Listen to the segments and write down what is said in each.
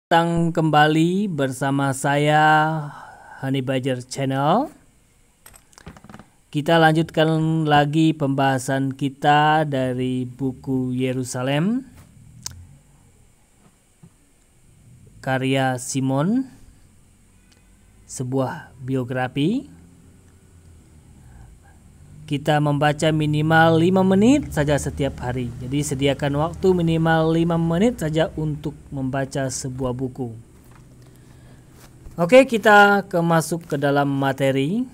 Datang kembali bersama saya Honey Badger Channel. Kita lanjutkan lagi pembahasan kita dari buku Yerusalem karya Simon, sebuah biografi. Kita membaca minimal 5 menit saja setiap hari. Jadi sediakan waktu minimal 5 menit saja untuk membaca sebuah buku. Oke, kita masuk ke dalam materi.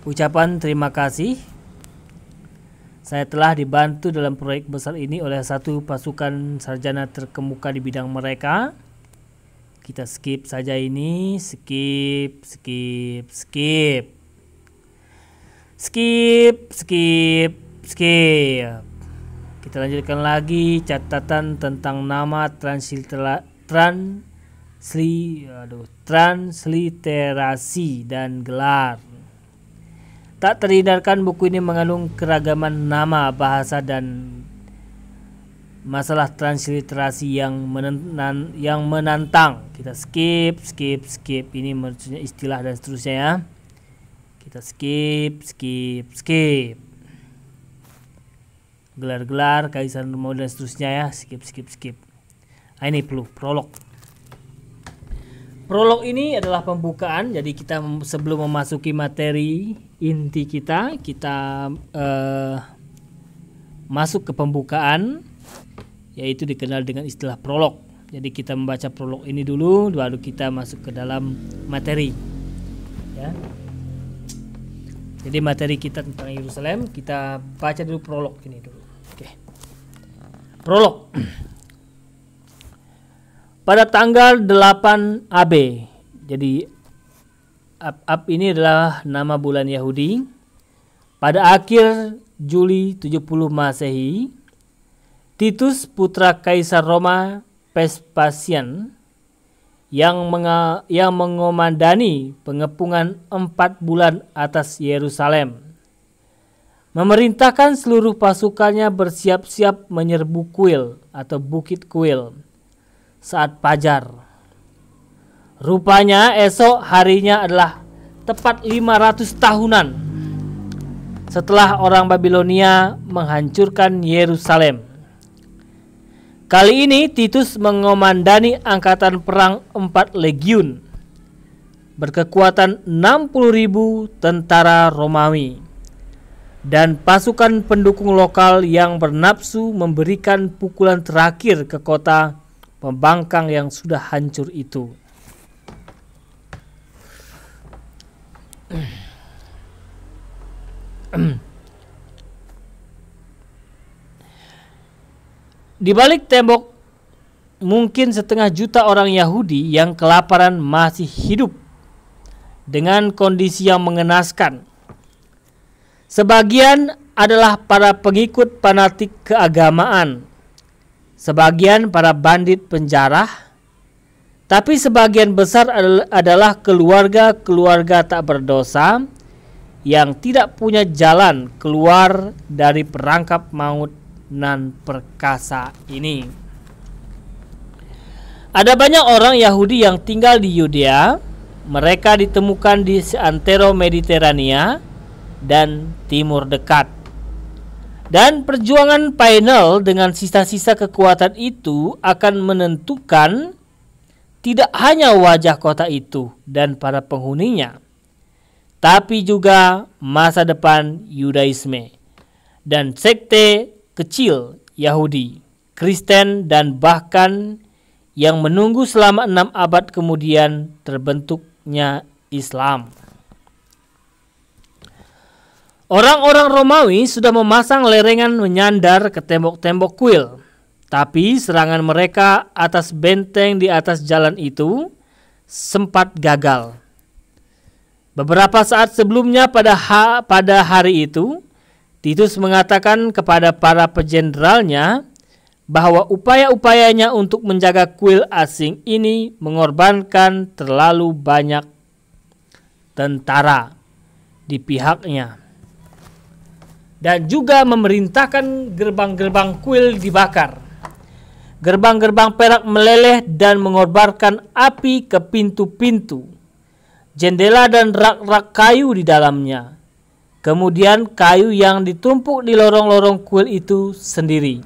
Ucapan terima kasih. Saya telah dibantu dalam proyek besar ini oleh satu pasukan sarjana terkemuka di bidang mereka. Kita skip saja ini, skip. Kita lanjutkan lagi catatan tentang nama transliterasi dan gelar. Tak terhindarkan buku ini mengandung keragaman nama, bahasa, dan masalah transliterasi yang menantang. Kita skip. Ini maksudnya istilah dan seterusnya ya. Kita skip. Gelar-gelar, Kaisar Romawi dan seterusnya ya. Skip. Ini prolog. Prolog ini adalah pembukaan. Jadi kita sebelum memasuki materi inti kita masuk ke pembukaan, yaitu dikenal dengan istilah prolog. Jadi kita membaca prolog ini dulu, baru kita masuk ke dalam materi ya. Jadi materi kita tentang Yerusalem, kita baca dulu prolog ini dulu. Oke. Prolog. Pada tanggal 8 AB. Jadi Ab ini adalah nama bulan Yahudi. Pada akhir Juli 70 Masehi, Titus putra Kaisar Roma Vespasian yang mengomandani pengepungan 4 bulan atas Yerusalem, memerintahkan seluruh pasukannya bersiap-siap menyerbu kuil atau bukit kuil saat fajar. Rupanya esok harinya adalah tepat 500 tahunan setelah orang Babilonia menghancurkan Yerusalem. Kali ini Titus mengomandani angkatan perang 4 legiun berkekuatan 60.000 tentara Romawi dan pasukan pendukung lokal yang bernafsu memberikan pukulan terakhir ke kota pembangkang yang sudah hancur itu. Di balik tembok mungkin 1,5 juta orang Yahudi yang kelaparan masih hidup dengan kondisi yang mengenaskan. Sebagian adalah para pengikut fanatik keagamaan, sebagian para bandit penjara, tapi sebagian besar adalah keluarga-keluarga tak berdosa yang tidak punya jalan keluar dari perangkap maut nan perkasa ini. Ada banyak orang Yahudi yang tinggal di Yudea. Mereka ditemukan di seantero Mediterania dan Timur Dekat. Dan perjuangan final dengan sisa-sisa kekuatan itu akan menentukan tidak hanya wajah kota itu dan para penghuninya, tapi juga masa depan Yudaisme dan sekte kecil Yahudi, Kristen, dan bahkan yang menunggu selama 6 abad kemudian terbentuknya Islam. Orang-orang Romawi sudah memasang lerengan menyandar ke tembok-tembok kuil, tapi serangan mereka atas benteng di atas jalan itu sempat gagal. Beberapa saat sebelumnya pada hari itu, Titus mengatakan kepada para pejenderalnya bahwa upaya-upayanya untuk menjaga kuil asing ini mengorbankan terlalu banyak tentara di pihaknya. dan juga memerintahkan gerbang-gerbang kuil dibakar. Gerbang-gerbang perak meleleh dan mengorbankan api ke pintu-pintu, jendela dan rak-rak kayu di dalamnya. Kemudian kayu yang ditumpuk di lorong-lorong kuil itu sendiri.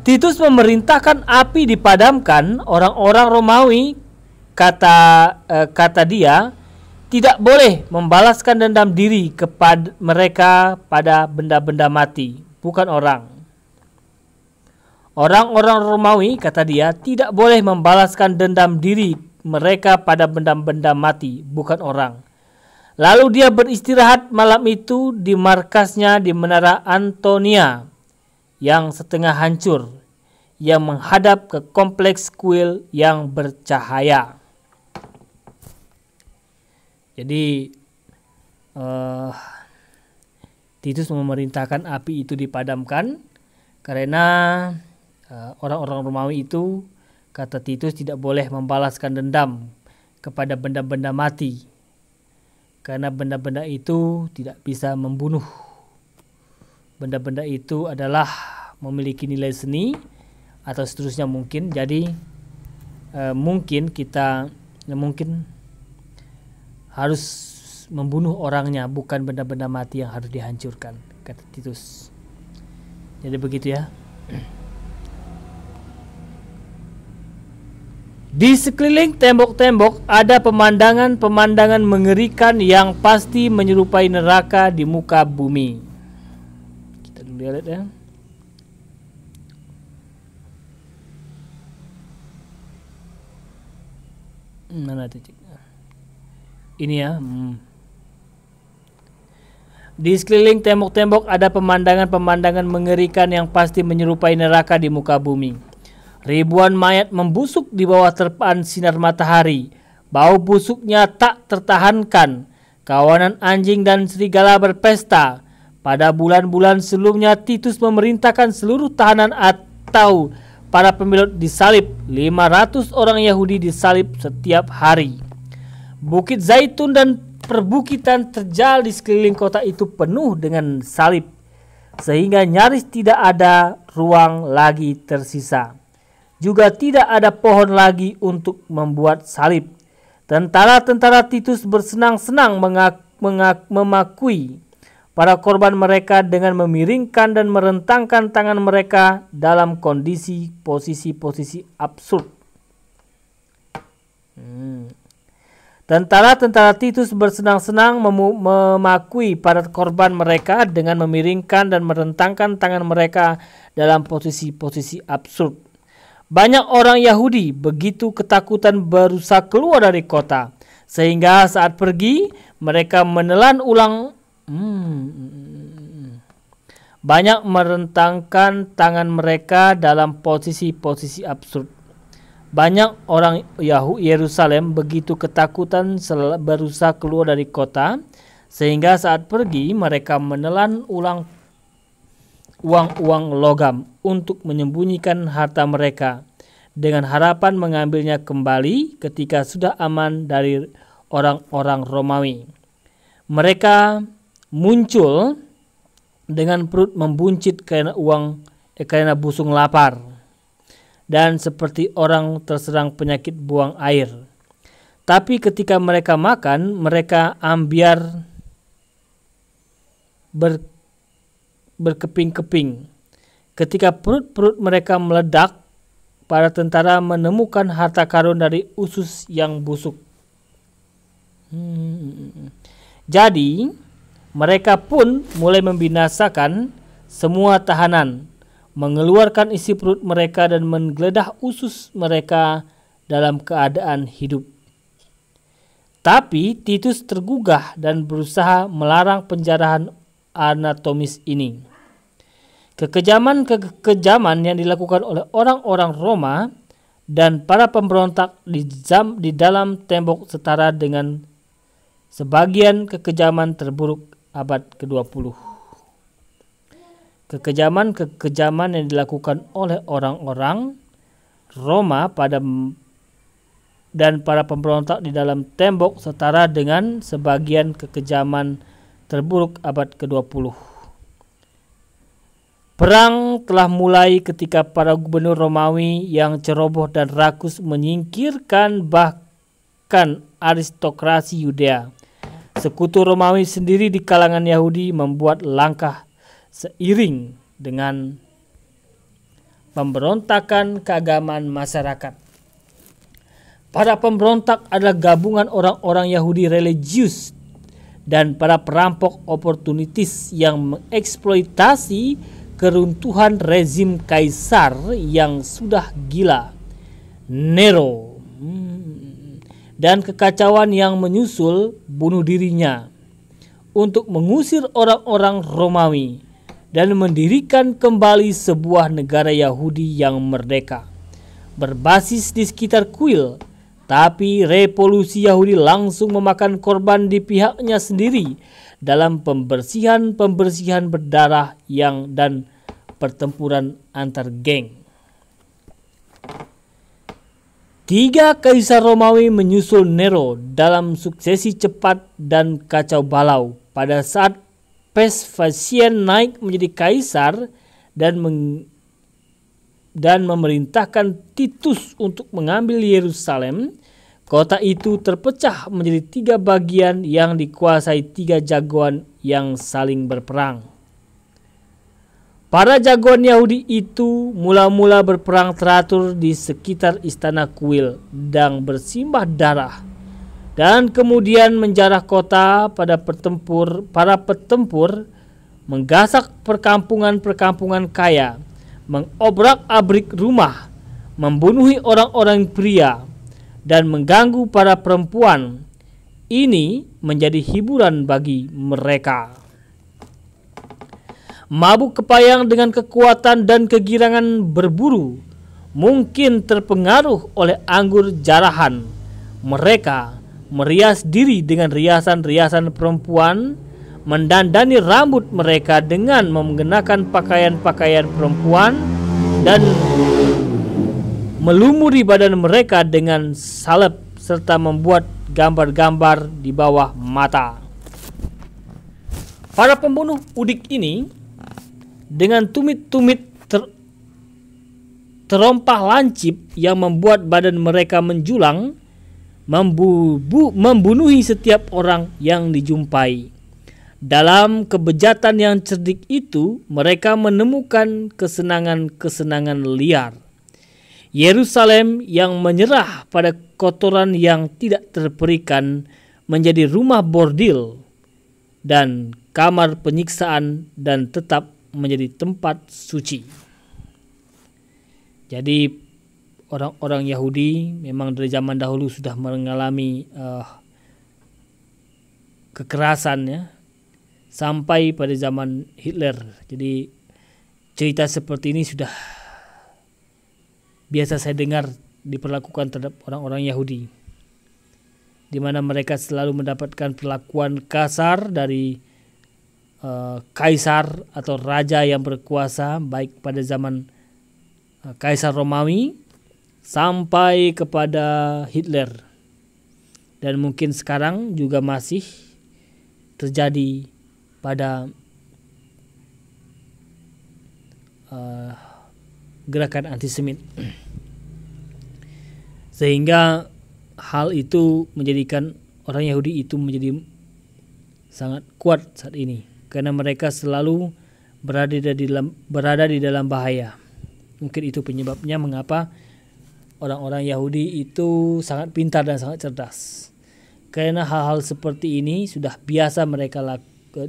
Titus memerintahkan api dipadamkan. Orang-orang Romawi, kata dia, tidak boleh membalaskan dendam diri kepada mereka pada benda-benda mati, bukan orang. Orang-orang Romawi, kata dia, tidak boleh membalaskan dendam diri mereka pada benda-benda mati, bukan orang. Lalu dia beristirahat malam itu di markasnya di Menara Antonia yang setengah hancur, yang menghadap ke kompleks kuil yang bercahaya. Jadi Titus memerintahkan api itu dipadamkan karena orang-orang Romawi itu, kata Titus, tidak boleh membalaskan dendam kepada benda-benda mati, karena benda-benda itu tidak bisa membunuh. Benda-benda itu adalah memiliki nilai seni atau seterusnya mungkin. Jadi mungkin harus membunuh orangnya, bukan benda-benda mati yang harus dihancurkan, kata Titus. Jadi begitu ya. Di sekeliling tembok-tembok ada pemandangan-pemandangan mengerikan yang pasti menyerupai neraka di muka bumi. Kita dulu lihat ya. Mana titiknya? Ini ya. Di sekeliling tembok-tembok ada pemandangan-pemandangan mengerikan yang pasti menyerupai neraka di muka bumi. Ribuan mayat membusuk di bawah terpaan sinar matahari. Bau busuknya tak tertahankan. Kawanan anjing dan serigala berpesta. Pada bulan-bulan sebelumnya Titus memerintahkan seluruh tahanan atau para pembelot disalib. 500 orang Yahudi disalib setiap hari. Bukit Zaitun dan perbukitan terjal di sekeliling kota itu penuh dengan salib, sehingga nyaris tidak ada ruang lagi tersisa. Juga tidak ada pohon lagi untuk membuat salib. Tentara-tentara Titus bersenang-senang memakui para korban mereka dengan memiringkan dan merentangkan tangan mereka dalam posisi absurd. Tentara-tentara Titus bersenang-senang memakui para korban mereka dengan memiringkan dan merentangkan tangan mereka dalam posisi absurd. Banyak orang Yahudi begitu ketakutan berusaha keluar dari kota, sehingga saat pergi mereka menelan ulang. Banyak merentangkan tangan mereka dalam posisi absurd. Banyak orang Yerusalem begitu ketakutan berusaha keluar dari kota, sehingga saat pergi mereka menelan ulang uang-uang logam untuk menyembunyikan harta mereka, dengan harapan mengambilnya kembali ketika sudah aman dari orang-orang Romawi. Mereka muncul dengan perut membuncit karena busung lapar, dan seperti orang terserang penyakit buang air. Tapi ketika mereka makan, mereka ambiar berkeping-keping. Ketika perut-perut mereka meledak, para tentara menemukan harta karun dari usus yang busuk. Jadi mereka pun mulai membinasakan semua tahanan, mengeluarkan isi perut mereka dan menggeledah usus mereka dalam keadaan hidup. Tapi Titus tergugah dan berusaha melarang penjarahan anatomis ini. Kekejaman yang dilakukan oleh orang-orang Roma dan para pemberontak di dalam tembok setara dengan sebagian kekejaman terburuk abad ke-20. Kekejaman yang dilakukan oleh orang-orang Roma dan para pemberontak di dalam tembok setara dengan sebagian kekejaman terburuk abad ke-20. Perang telah mulai ketika para gubernur Romawi yang ceroboh dan rakus menyingkirkan bahkan aristokrasi Yudea. Sekutu Romawi sendiri di kalangan Yahudi membuat langkah seiring dengan pemberontakan keagamaan masyarakat. Para pemberontak adalah gabungan orang-orang Yahudi religius dan para perampok oportunitis yang mengeksploitasi keruntuhan rezim kaisar yang sudah gila, Nero, dan kekacauan yang menyusul bunuh dirinya untuk mengusir orang-orang Romawi dan mendirikan kembali sebuah negara Yahudi yang merdeka berbasis di sekitar kuil. Tapi revolusi Yahudi langsung memakan korban di pihaknya sendiri dalam pembersihan berdarah dan pertempuran antar geng. 3 kaisar Romawi menyusul Nero dalam suksesi cepat dan kacau balau. Pada saat Vespasian naik menjadi kaisar dan memerintahkan Titus untuk mengambil Yerusalem, kota itu terpecah menjadi 3 bagian yang dikuasai 3 jagoan yang saling berperang. Para jagoan Yahudi itu mula-mula berperang teratur di sekitar istana kuil dan bersimbah darah, dan kemudian menjarah kota. Para petempur menggasak perkampungan-perkampungan kaya, mengobrak-abrik rumah, membunuhi orang-orang pria, dan mengganggu para perempuan. Ini menjadi hiburan bagi mereka. Mabuk kepayang dengan kekuatan dan kegirangan berburu, mungkin terpengaruh oleh anggur jarahan. Mereka merias diri dengan riasan-riasan perempuan, mendandani rambut mereka dengan mengenakan pakaian-pakaian perempuan, dan melumuri badan mereka dengan salep serta membuat gambar-gambar di bawah mata. Para pembunuh udik ini dengan tumit-tumit terompah lancip yang membuat badan mereka menjulang, membunuhi setiap orang yang dijumpai. Dalam kebejatan yang cerdik itu, mereka menemukan kesenangan-kesenangan liar. Yerusalem yang menyerah pada kotoran yang tidak terperikan menjadi rumah bordil dan kamar penyiksaan dan tetap menjadi tempat suci. Jadi orang-orang Yahudi memang dari zaman dahulu sudah mengalami kekerasan, ya, sampai pada zaman Hitler. Jadi cerita seperti ini sudah biasa saya dengar diperlakukan terhadap orang-orang Yahudi, di mana mereka selalu mendapatkan perlakuan kasar dari kaisar atau raja yang berkuasa, baik pada zaman kaisar Romawi sampai kepada Hitler, dan mungkin sekarang juga masih terjadi pada gerakan antisemit. Sehingga hal itu menjadikan orang Yahudi itu menjadi sangat kuat saat ini, karena mereka selalu berada di dalam bahaya. Mungkin itu penyebabnya mengapa orang-orang Yahudi itu sangat pintar dan sangat cerdas, karena hal-hal seperti ini sudah biasa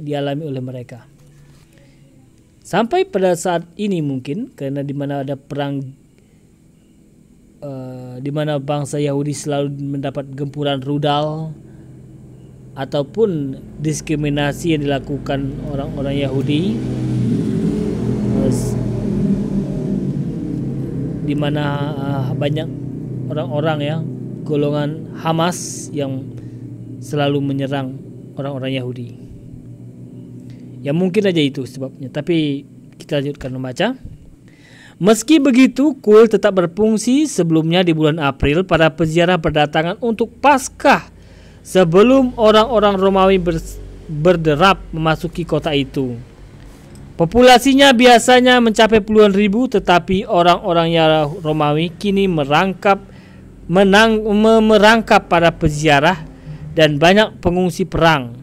dialami oleh mereka. Sampai pada saat ini mungkin karena di mana ada perang, di mana bangsa Yahudi selalu mendapat gempuran rudal ataupun diskriminasi yang dilakukan orang-orang Yahudi, di mana banyak orang-orang, ya, golongan Hamas yang selalu menyerang orang-orang Yahudi. Ya mungkin aja itu sebabnya, tapi kita lanjutkan membaca. Meski begitu, kuil tetap berfungsi. Sebelumnya di bulan April, para peziarah berdatangan untuk Paskah sebelum orang-orang Romawi berderap memasuki kota itu. Populasinya biasanya mencapai puluhan ribu, tetapi orang-orang Romawi kini merangkap para peziarah dan banyak pengungsi perang,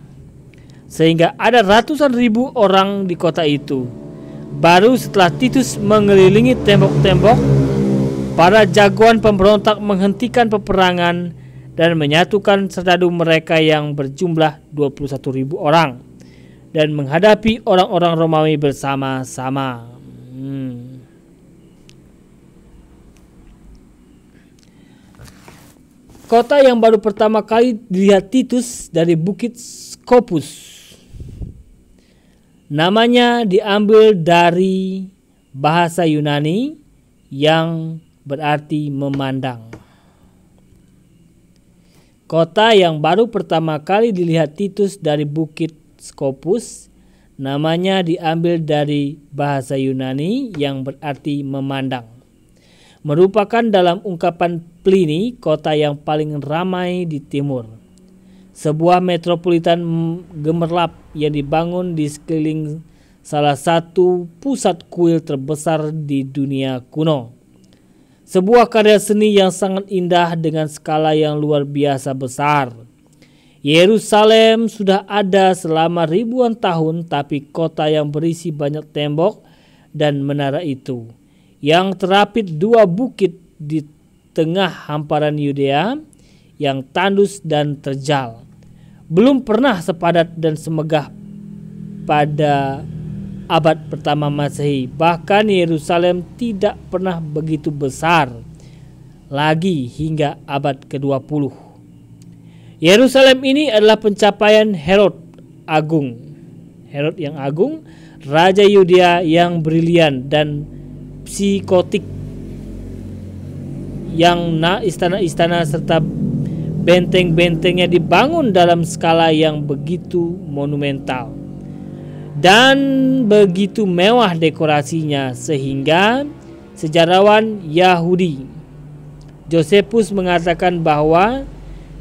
sehingga ada ratusan ribu orang di kota itu. Baru setelah Titus mengelilingi tembok-tembok, para jagoan pemberontak menghentikan peperangan dan menyatukan serdadu mereka yang berjumlah 21.000 orang dan menghadapi orang-orang Romawi bersama-sama. Kota yang baru pertama kali dilihat Titus dari Bukit Scopus. Namanya diambil dari bahasa Yunani yang berarti memandang. Kota yang baru pertama kali dilihat Titus dari Bukit Scopus, namanya diambil dari bahasa Yunani yang berarti memandang. Merupakan dalam ungkapan Pliny kota yang paling ramai di timur. Sebuah metropolitan gemerlap yang dibangun di sekeliling salah satu pusat kuil terbesar di dunia kuno. Sebuah karya seni yang sangat indah dengan skala yang luar biasa besar. Yerusalem sudah ada selama ribuan tahun, tapi kota yang berisi banyak tembok dan menara itu, yang terapit dua bukit di tengah hamparan Yudea yang tandus dan terjal, belum pernah sepadat dan semegah pada abad pertama Masehi. Bahkan Yerusalem tidak pernah begitu besar lagi hingga abad ke-20. Yerusalem ini adalah pencapaian Herod Agung. Herod yang agung, raja Yudea yang brilian dan psikotik, yang istana-istana serta benteng-bentengnya dibangun dalam skala yang begitu monumental dan begitu mewah dekorasinya, sehingga sejarawan Yahudi Josephus mengatakan bahwa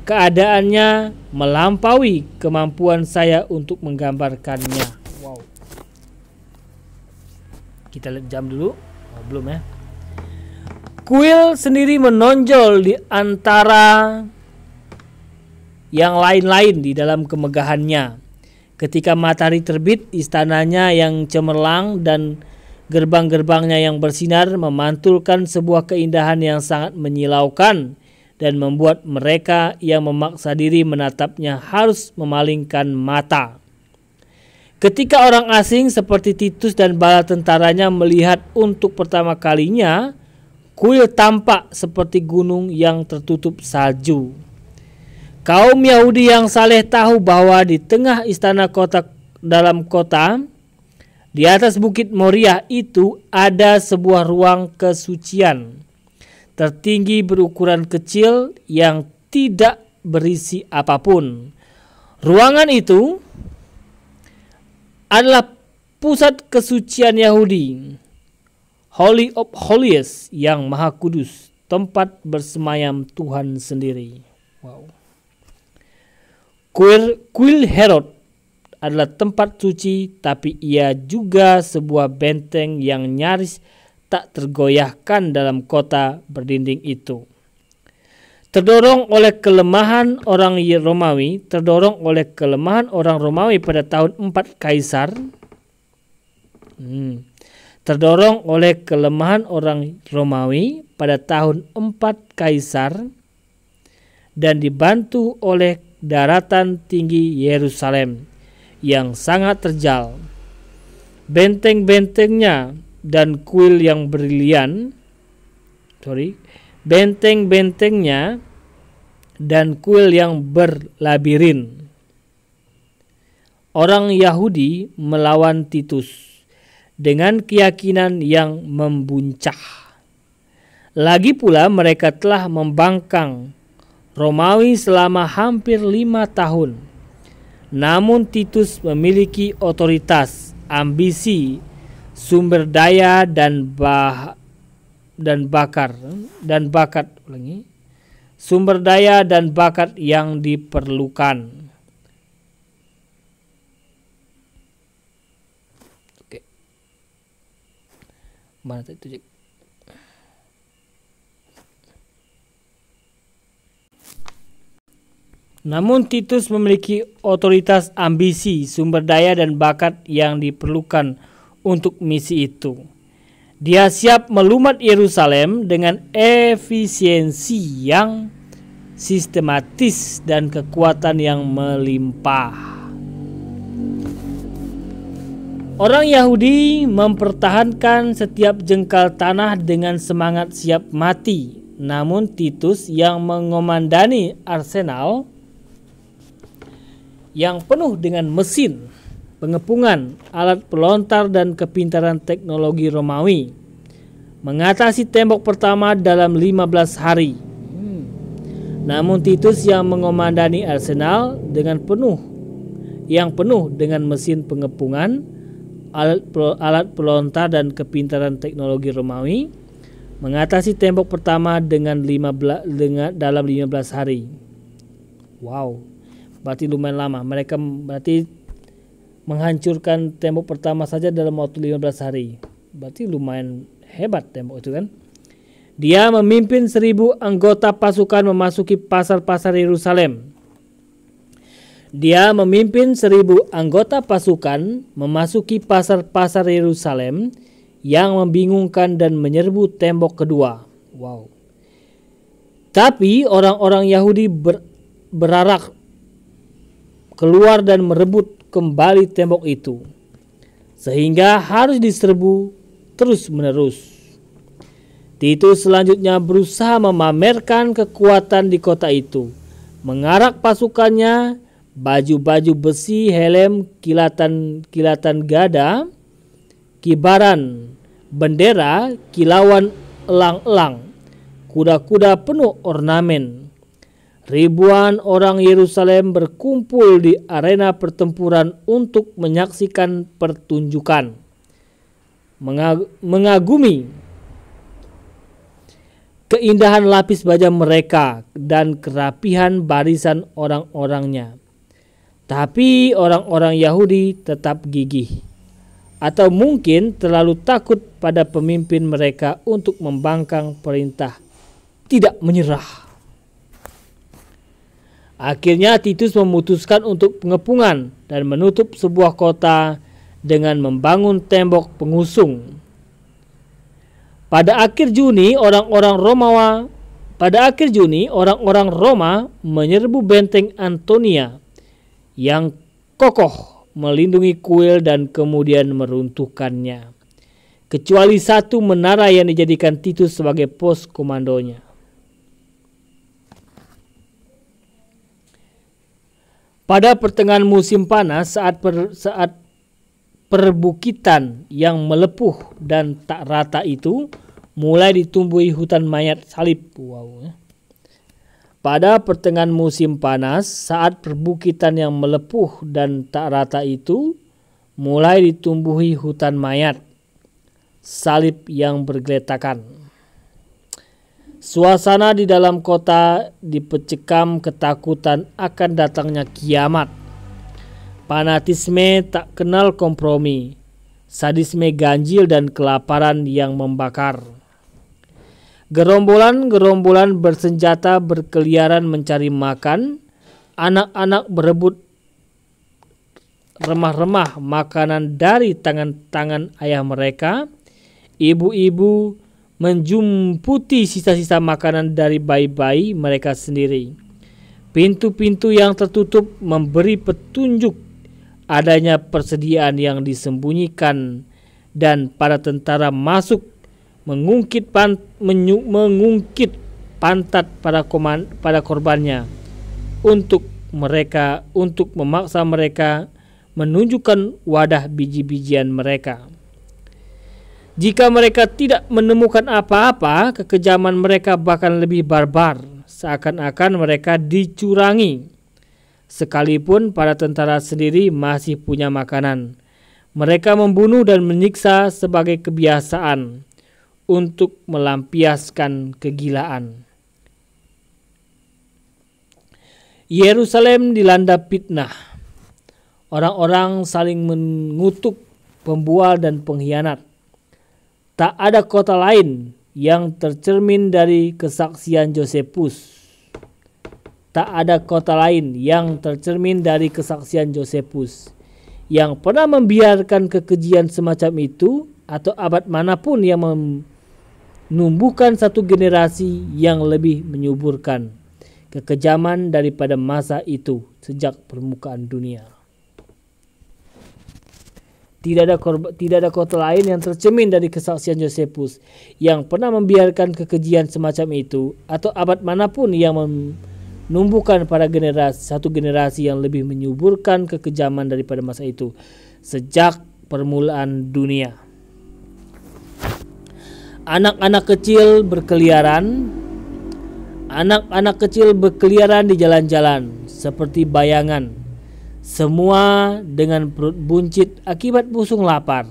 keadaannya melampaui kemampuan saya untuk menggambarkannya. Wow. Kita lihat jam dulu. Oh, belum ya. Kuil sendiri menonjol di antara yang lain-lain di dalam kemegahannya. Ketika matahari terbit, istananya yang cemerlang dan gerbang-gerbangnya yang bersinar memantulkan sebuah keindahan yang sangat menyilaukan dan membuat mereka yang memaksa diri menatapnya harus memalingkan mata. Ketika orang asing seperti Titus dan bala tentaranya melihat untuk pertama kalinya, kuil tampak seperti gunung yang tertutup salju. Kaum Yahudi yang saleh tahu bahwa di tengah istana dalam kota, di atas bukit Moriah itu ada sebuah ruang kesucian tertinggi berukuran kecil yang tidak berisi apapun. Ruangan itu adalah pusat kesucian Yahudi, Holy of Holies yang maha kudus, tempat bersemayam Tuhan sendiri. Wow. Kuil Herod adalah tempat suci, tapi ia juga sebuah benteng yang nyaris tak tergoyahkan dalam kota berdinding itu. Terdorong oleh kelemahan orang Romawi pada tahun 4 Kaisar. Terdorong oleh kelemahan orang Romawi pada tahun 4 Kaisar dan dibantu oleh daratan tinggi Yerusalem yang sangat terjal, benteng-bentengnya dan kuil yang brilian, benteng-bentengnya dan kuil yang berlabirin. Orang Yahudi melawan Titus dengan keyakinan yang membuncah. Lagi pula mereka telah membangkang Romawi selama hampir 5 tahun. Namun Titus memiliki otoritas, ambisi, sumber daya dan bakat yang diperlukan. Oke. Mana itu? Namun Titus memiliki otoritas, ambisi, sumber daya dan bakat yang diperlukan untuk misi itu. Dia siap melumat Yerusalem dengan efisiensi yang sistematis dan kekuatan yang melimpah. Orang Yahudi mempertahankan setiap jengkal tanah dengan semangat siap mati. Namun Titus yang mengomandani arsenal yang penuh dengan mesin, pengepungan, alat pelontar dan kepintaran teknologi Romawi mengatasi tembok pertama dalam 15 hari. Namun Titus yang mengomandani arsenal yang penuh dengan mesin pengepungan, alat pelontar dan kepintaran teknologi Romawi mengatasi tembok pertama dalam 15 hari. Wow. Berarti lumayan lama. Mereka berarti menghancurkan tembok pertama saja dalam waktu 15 hari. Berarti lumayan hebat tembok itu kan. Dia memimpin 1.000 anggota pasukan memasuki pasar-pasar Yerusalem. Dia memimpin 1.000 anggota pasukan memasuki pasar-pasar Yerusalem yang membingungkan dan menyerbu tembok kedua. Wow. Tapi orang-orang Yahudi berarak keluar dan merebut kembali tembok itu, sehingga harus diserbu terus-menerus. Titus selanjutnya berusaha memamerkan kekuatan di kota itu, mengarak pasukannya, baju-baju besi, helm, kilatan gada, kibaran bendera, kilauan elang-elang, kuda-kuda penuh ornamen. Ribuan orang Yerusalem berkumpul di arena pertempuran untuk menyaksikan pertunjukan, mengagumi keindahan lapis baja mereka dan kerapihan barisan orang-orangnya. Tapi orang-orang Yahudi tetap gigih, atau mungkin terlalu takut pada pemimpin mereka untuk membangkang perintah tidak menyerah. Akhirnya Titus memutuskan untuk pengepungan dan menutup sebuah kota dengan membangun tembok pengusung. Pada akhir Juni orang-orang Roma menyerbu benteng Antonia yang kokoh melindungi kuil dan kemudian meruntuhkannya, kecuali satu menara yang dijadikan Titus sebagai pos komandonya. Pada pertengahan musim panas, saat perbukitan yang melepuh dan tak rata itu mulai ditumbuhi hutan mayat salib. Wow. Pada pertengahan musim panas, saat perbukitan yang melepuh dan tak rata itu mulai ditumbuhi hutan mayat salib yang bergeletakan. Suasana di dalam kota dipecekam ketakutan akan datangnya kiamat. Fanatisme tak kenal kompromi, sadisme ganjil dan kelaparan yang membakar. Gerombolan-gerombolan bersenjata berkeliaran mencari makan, anak-anak berebut remah-remah makanan dari tangan-tangan ayah mereka, ibu-ibu menjumputi sisa-sisa makanan dari bayi-bayi mereka sendiri. Pintu-pintu yang tertutup memberi petunjuk adanya persediaan yang disembunyikan, dan para tentara masuk mengungkit pantat pada korbannya untuk memaksa mereka menunjukkan wadah biji-bijian mereka. Jika mereka tidak menemukan apa-apa, kekejaman mereka bahkan lebih barbar, seakan-akan mereka dicurangi. Sekalipun para tentara sendiri masih punya makanan, mereka membunuh dan menyiksa sebagai kebiasaan untuk melampiaskan kegilaan. Yerusalem dilanda fitnah. Orang-orang saling mengutuk pembual dan pengkhianat. Tak ada kota lain yang tercermin dari kesaksian Josephus. Tak ada kota lain yang tercermin dari kesaksian Josephus yang pernah membiarkan kekejian semacam itu, atau abad manapun yang menumbuhkan satu generasi yang lebih menyuburkan kekejaman daripada masa itu sejak permukaan dunia. Tidak ada kota lain yang tercermin dari kesaksian Josephus yang pernah membiarkan kekejian semacam itu, atau abad manapun yang menumbuhkan pada satu generasi yang lebih menyuburkan kekejaman daripada masa itu sejak permulaan dunia. Anak-anak kecil berkeliaran di jalan-jalan seperti bayangan, semua dengan perut buncit akibat busung lapar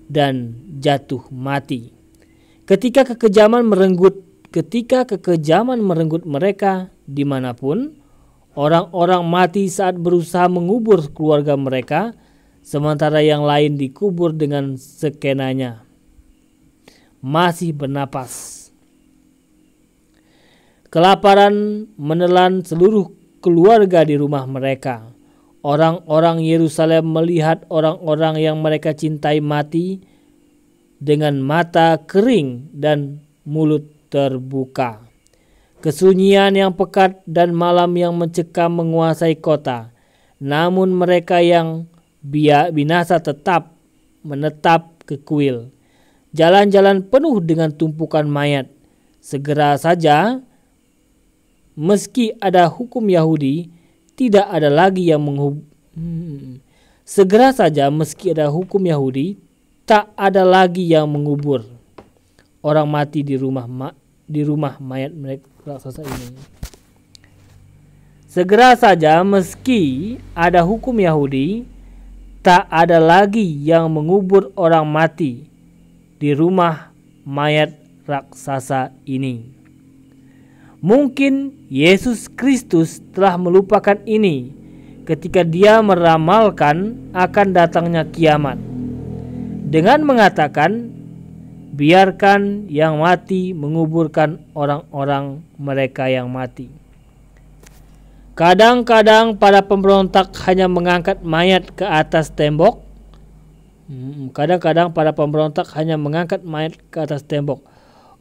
dan jatuh mati. Ketika kekejaman merenggut mereka dimanapun, orang-orang mati saat berusaha mengubur keluarga mereka, sementara yang lain dikubur dengan skenanya masih bernapas. Kelaparan menelan seluruh keluarga di rumah mereka. Orang-orang Yerusalem melihat orang-orang yang mereka cintai mati dengan mata kering dan mulut terbuka. Kesunyian yang pekat dan malam yang mencekam menguasai kota. Namun mereka yang binasa tetap menetap ke kuil. Jalan-jalan penuh dengan tumpukan mayat. Segera saja, meski ada hukum Yahudi, tidak ada lagi yang tak ada lagi yang mengubur orang mati di rumah mayat mereka raksasa ini. Segera saja, meski ada hukum Yahudi, tak ada lagi yang mengubur orang mati di rumah mayat raksasa ini. Mungkin Yesus Kristus telah melupakan ini ketika Dia meramalkan akan datangnya kiamat dengan mengatakan, biarkan yang mati menguburkan orang-orang mereka yang mati. Kadang-kadang para pemberontak hanya mengangkat mayat ke atas tembok.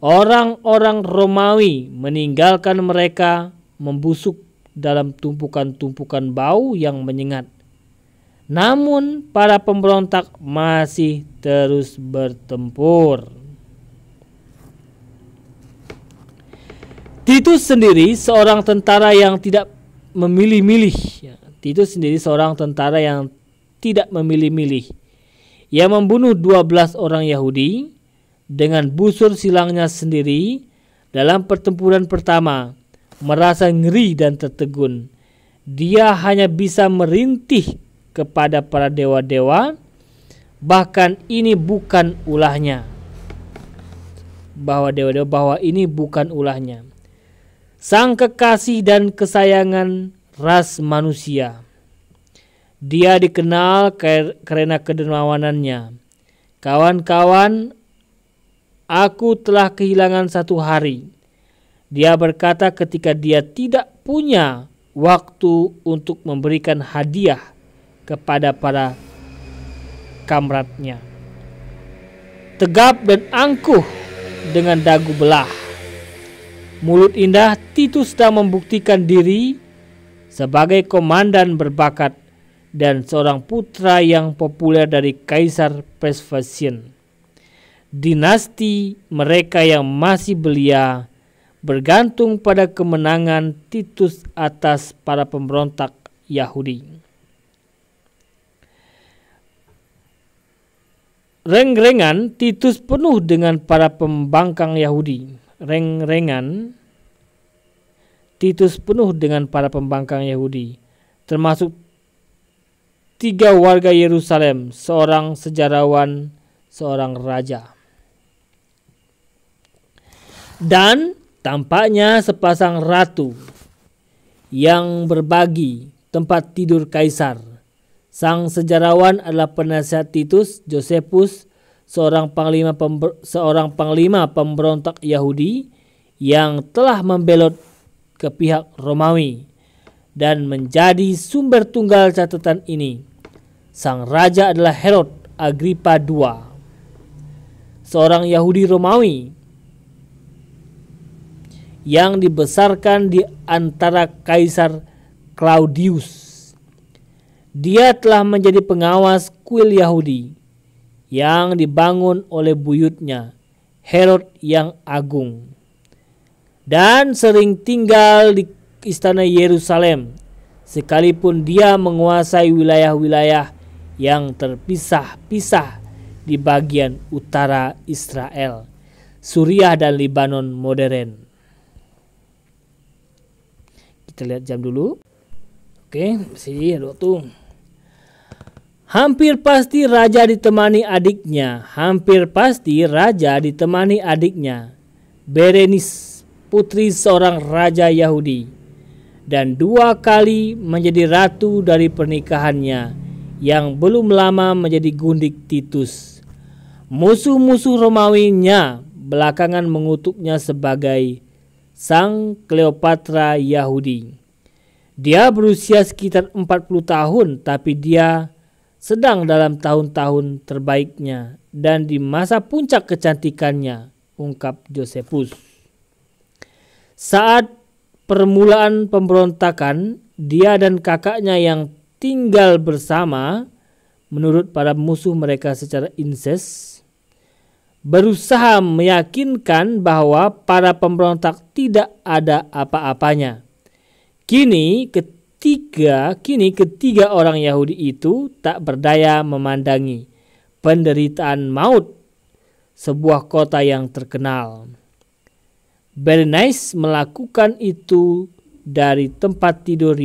Orang-orang Romawi meninggalkan mereka membusuk dalam tumpukan-tumpukan bau yang menyengat. Namun para pemberontak masih terus bertempur. Titus sendiri seorang tentara yang tidak memilih-milih. Ia membunuh 12 orang Yahudi dengan busur silangnya sendiri dalam pertempuran pertama. Merasa ngeri dan tertegun. Dia hanya bisa merintih kepada para dewa-dewa, bahwa ini bukan ulahnya. Sang kekasih dan kesayangan ras manusia. Dia dikenal karena kedermawanannya. Kawan-kawan, aku telah kehilangan satu hari. Dia berkata ketika dia tidak punya waktu untuk memberikan hadiah kepada para kamratnya. Tegap dan angkuh dengan dagu belah. Mulut indah, Titus sedang membuktikan diri sebagai komandan berbakat dan seorang putra yang populer dari Kaisar Vespasian. Dinasti mereka yang masih belia bergantung pada kemenangan Titus atas para pemberontak Yahudi. Reng-rengan Titus penuh dengan para pembangkang Yahudi. Termasuk 3 warga Yerusalem, seorang sejarawan, seorang raja. Dan tampaknya sepasang ratu yang berbagi tempat tidur kaisar. Sang sejarawan adalah penasihat Titus, Josephus, seorang panglima pemberontak Yahudi yang telah membelot ke pihak Romawi, dan menjadi sumber tunggal catatan ini. Sang raja adalah Herod Agripa II, seorang Yahudi Romawi yang dibesarkan di antara Kaisar Claudius. Dia telah menjadi pengawas kuil Yahudi yang dibangun oleh buyutnya, Herod yang Agung, dan sering tinggal di istana Yerusalem, sekalipun dia menguasai wilayah-wilayah yang terpisah-pisah di bagian utara Israel, Suriah dan Lebanon modern. Kita lihat jam dulu. Oke, masih ada waktu. Hampir pasti raja ditemani adiknya, Berenice, putri seorang raja Yahudi, dan 2 kali menjadi ratu dari pernikahannya yang belum lama menjadi gundik Titus. Musuh-musuh Romawinya belakangan mengutuknya sebagai Sang Kleopatra Yahudi. Dia berusia sekitar 40 tahun, tapi dia sedang dalam tahun-tahun terbaiknya dan di masa puncak kecantikannya, ungkap Josephus. Saat permulaan pemberontakan, dia dan kakaknya yang tinggal bersama, menurut para musuh mereka secara incest, berusaha meyakinkan bahwa para pemberontak tidak ada apa-apanya. Kini ketiga orang Yahudi itu tak berdaya memandangi penderitaan maut sebuah kota yang terkenal. Berenice melakukan itu dari tempat tidur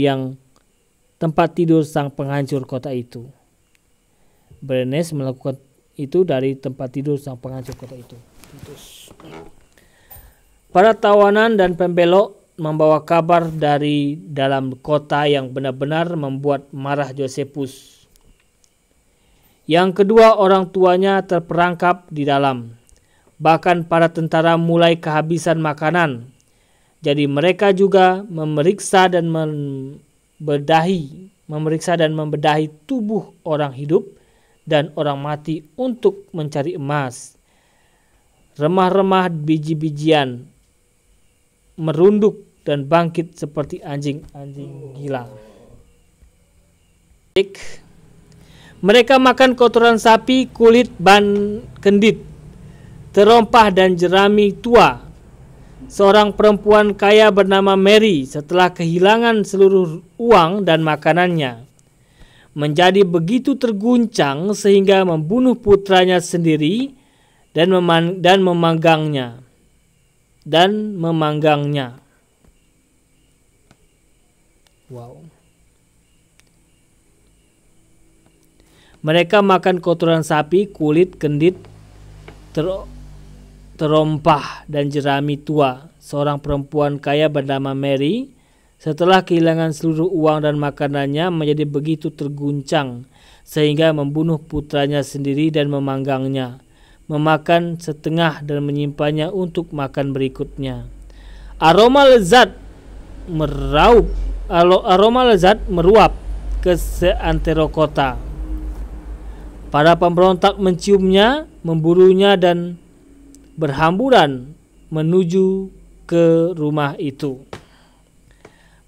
sang penghancur kota itu. Berenice melakukan itu dari tempat tidur sang penghancur kota itu. Para tawanan dan pembelok membawa kabar dari dalam kota yang benar-benar membuat marah Josephus. Yang kedua orang tuanya terperangkap di dalam. Bahkan para tentara mulai kehabisan makanan. Jadi mereka juga memeriksa dan membedahi tubuh orang hidup dan orang mati untuk mencari emas. Remah-remah biji-bijian merunduk dan bangkit seperti anjing-anjing gila. Mereka makan kotoran sapi, kulit ban kendit, terompah dan jerami tua. Seorang perempuan kaya bernama Mary, setelah kehilangan seluruh uang dan makanannya, menjadi begitu terguncang sehingga membunuh putranya sendiri dan memanggangnya. Wow. Mereka makan kotoran sapi, kulit, kendit, terompah dan jerami tua. Seorang perempuan kaya bernama Mary, setelah kehilangan seluruh uang dan makanannya, menjadi begitu terguncang sehingga membunuh putranya sendiri dan memanggangnya, memakan setengah dan menyimpannya untuk makan berikutnya. Aroma lezat meruap ke seantero kota. Para pemberontak menciumnya, memburunya dan berhamburan menuju ke rumah itu.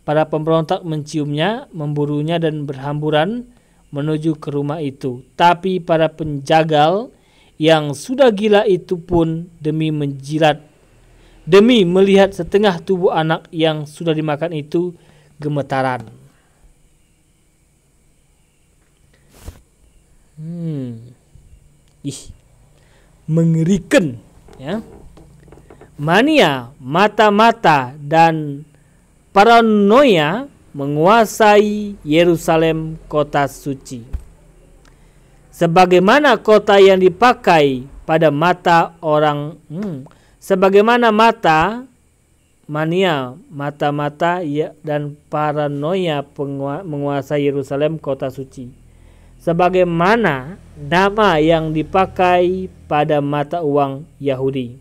Para pemberontak menciumnya, memburunya dan berhamburan menuju ke rumah itu. Tapi para penjagal yang sudah gila itu pun demi melihat setengah tubuh anak yang sudah dimakan itu gemetaran. Mengerikan, ya. Mania, mata-mata dan paranoia menguasai Yerusalem, kota suci. Sebagaimana kota yang dipakai pada mata orang, sebagaimana mata-mata dan paranoia menguasai Yerusalem, kota suci. sebagaimana nama yang dipakai pada mata uang Yahudi.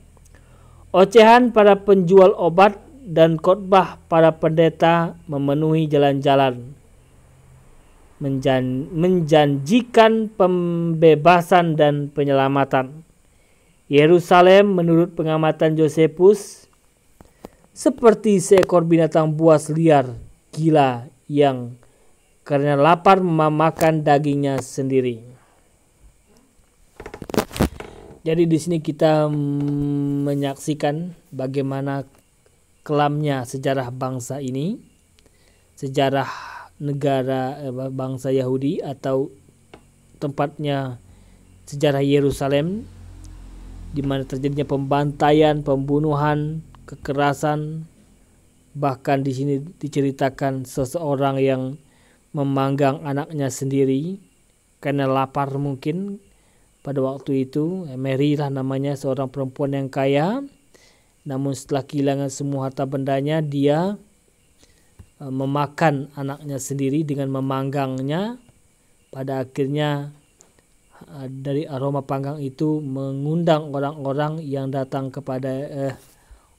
Ocehan para penjual obat dan khotbah para pendeta memenuhi jalan-jalan, menjanjikan pembebasan dan penyelamatan. Yerusalem menurut pengamatan Josephus seperti seekor binatang buas liar gila yang karena lapar memakan dagingnya sendiri. Jadi di sini kita menyaksikan bagaimana kelamnya sejarah bangsa ini, sejarah negara bangsa Yahudi atau tempatnya sejarah Yerusalem, di mana terjadinya pembantaian, pembunuhan, kekerasan. Bahkan di sini diceritakan seseorang yang memanggang anaknya sendiri karena lapar mungkin pada waktu itu. Mary lah namanya, seorang perempuan yang kaya. Namun setelah kehilangan semua harta bendanya, dia memakan anaknya sendiri dengan memanggangnya. Pada akhirnya dari aroma panggang itu mengundang orang-orang yang datang kepada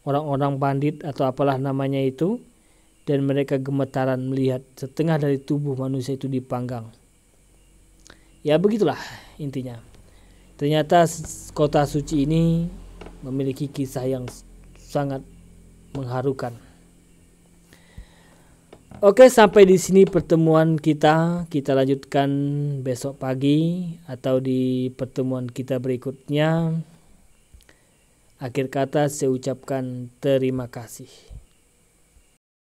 orang-orang bandit atau apalah namanya itu, dan mereka gemetaran melihat setengah dari tubuh manusia itu dipanggang. Ya begitulah intinya. Ternyata kota suci ini memiliki kisah yang sangat mengharukan. Oke, sampai di sini pertemuan kita. Kita lanjutkan besok pagi atau di pertemuan kita berikutnya. Akhir kata saya ucapkan terima kasih.